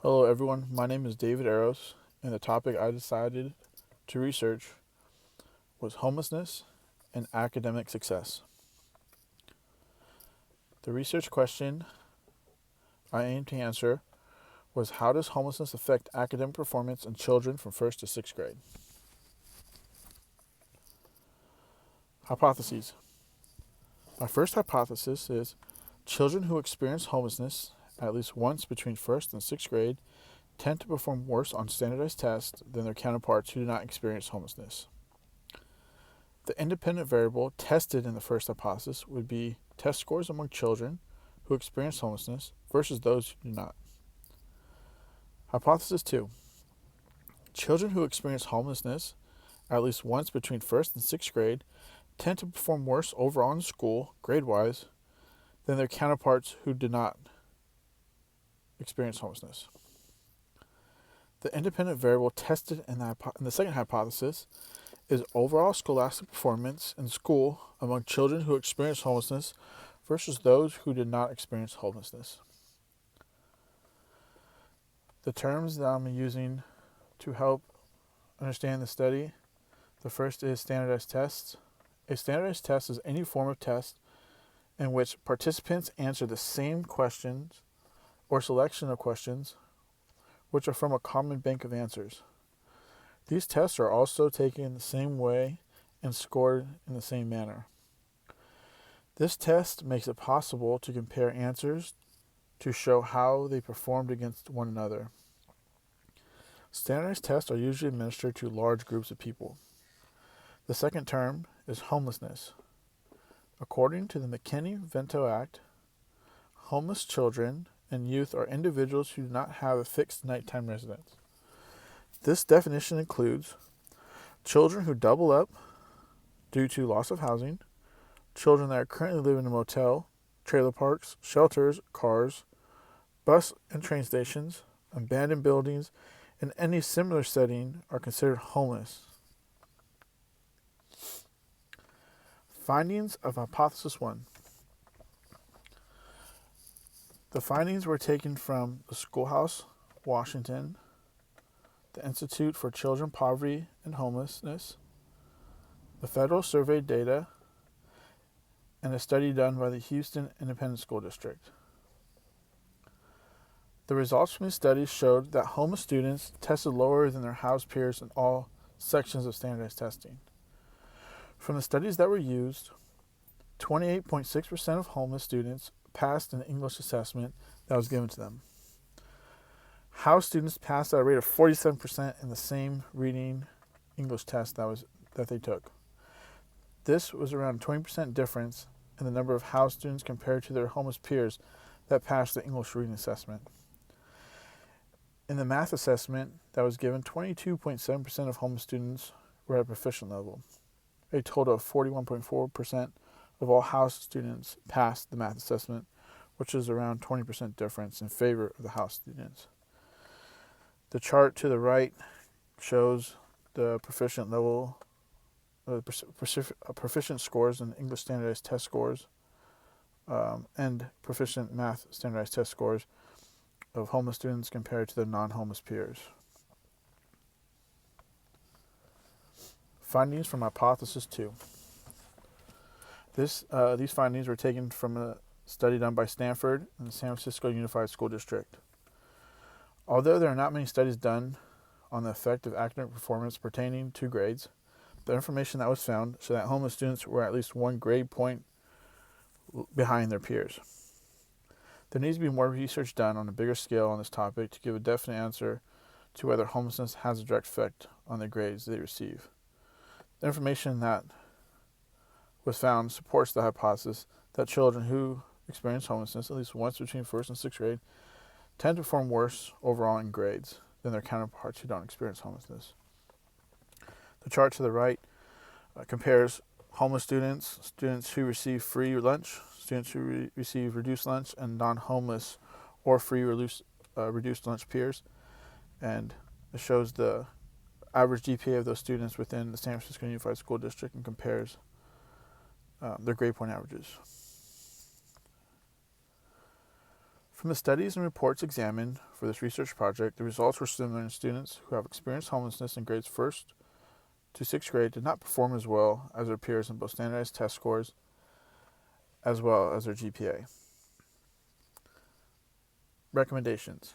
Hello, everyone. My name is David Arrows, and the topic I decided to research was homelessness and academic success. The research question I aimed to answer was, how does homelessness affect academic performance in children from 1st to 6th grade? Hypotheses. My first hypothesis is children who experience homelessness at least once between 1st and 6th grade tend to perform worse on standardized tests than their counterparts who do not experience homelessness. The independent variable tested in the first hypothesis would be test scores among children who experience homelessness versus those who do not. Hypothesis 2. Children who experience homelessness at least once between 1st and 6th grade tend to perform worse overall in school, grade-wise, than their counterparts who did not experience homelessness. The independent variable tested in the second hypothesis is overall scholastic performance in school among children who experience homelessness versus those who did not experience homelessness. The terms that I'm using to help understand the study, the first is standardized tests. A standardized test is any form of test in which participants answer the same questions or selection of questions which are from a common bank of answers. These tests are also taken the same way and scored in the same manner. This test makes it possible to compare answers to show how they performed against one another. Standardized tests are usually administered to large groups of people. The second term is homelessness. According to the McKinney-Vento Act, homeless children and youth are individuals who do not have a fixed nighttime residence. This definition includes children who double up due to loss of housing, children that are currently living in a motel, trailer parks, shelters, cars, bus and train stations, abandoned buildings, and any similar setting are considered homeless. Findings of Hypothesis 1. The findings were taken from the Schoolhouse, Washington, the Institute for Children Poverty and Homelessness, the Federal Survey data, and a study done by the Houston Independent School District. The results from these studies showed that homeless students tested lower than their housed peers in all sections of standardized testing. From the studies that were used, 28.6% of homeless students passed an English assessment that was given to them. Housed students passed at a rate of 47% in the same reading English test that they took. This was around a 20% difference in the number of housed students compared to their homeless peers that passed the English reading assessment. In the math assessment that was given, 22.7% of homeless students were at proficient level. A total of 41.4% of all housed students passed the math assessment, which is around 20% difference in favor of the housed students. The chart to the right shows the proficient level, proficient scores in English standardized test scores, and proficient math standardized test scores of homeless students compared to their non-homeless peers. Findings from Hypothesis 2. These findings were taken from a study done by Stanford and the San Francisco Unified School District. Although there are not many studies done on the effect of academic performance pertaining to grades, the information that was found showed that homeless students were at least one grade point behind their peers. There needs to be more research done on a bigger scale on this topic to give a definite answer to whether homelessness has a direct effect on the grades they receive. The information that was found supports the hypothesis that children who experience homelessness at least once between 1st and 6th grade tend to perform worse overall in grades than their counterparts who don't experience homelessness. The chart to the right compares homeless students who receive free lunch, students who receive reduced lunch, and non-homeless or free reduced lunch peers. And it shows the average GPA of those students within the San Francisco Unified School District and compares their grade point averages. From the studies and reports examined for this research project, the results were similar in students who have experienced homelessness in grades 1st to 6th grade did not perform as well as their peers in both standardized test scores as well as their GPA. Recommendations.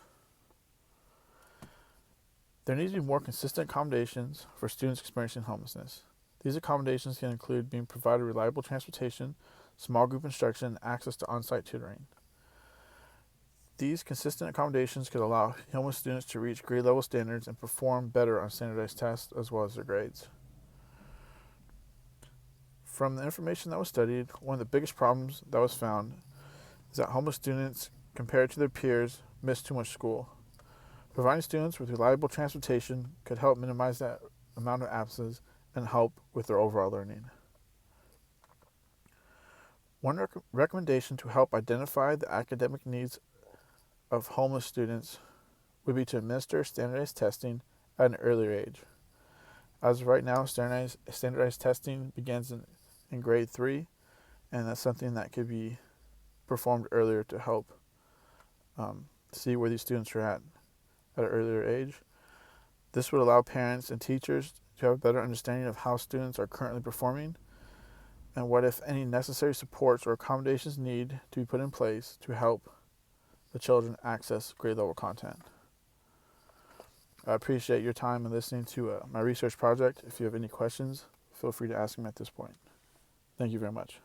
There needs to be more consistent accommodations for students experiencing homelessness. These accommodations can include being provided reliable transportation, small group instruction, and access to on-site tutoring. These consistent accommodations could allow homeless students to reach grade level standards and perform better on standardized tests as well as their grades. From the information that was studied, one of the biggest problems that was found is that homeless students, compared to their peers, miss too much school. Providing students with reliable transportation could help minimize that amount of absences and help with their overall learning. One recommendation to help identify the academic needs of homeless students would be to administer standardized testing at an earlier age. As of right now, standardized testing begins in grade 3, and that's something that could be performed earlier to help see where these students are at an earlier age. This would allow parents and teachers to have a better understanding of how students are currently performing and what, if any, necessary supports or accommodations need to be put in place to help the children access grade level content. I appreciate your time in listening to my research project. If you have any questions, feel free to ask them at this point. Thank you very much.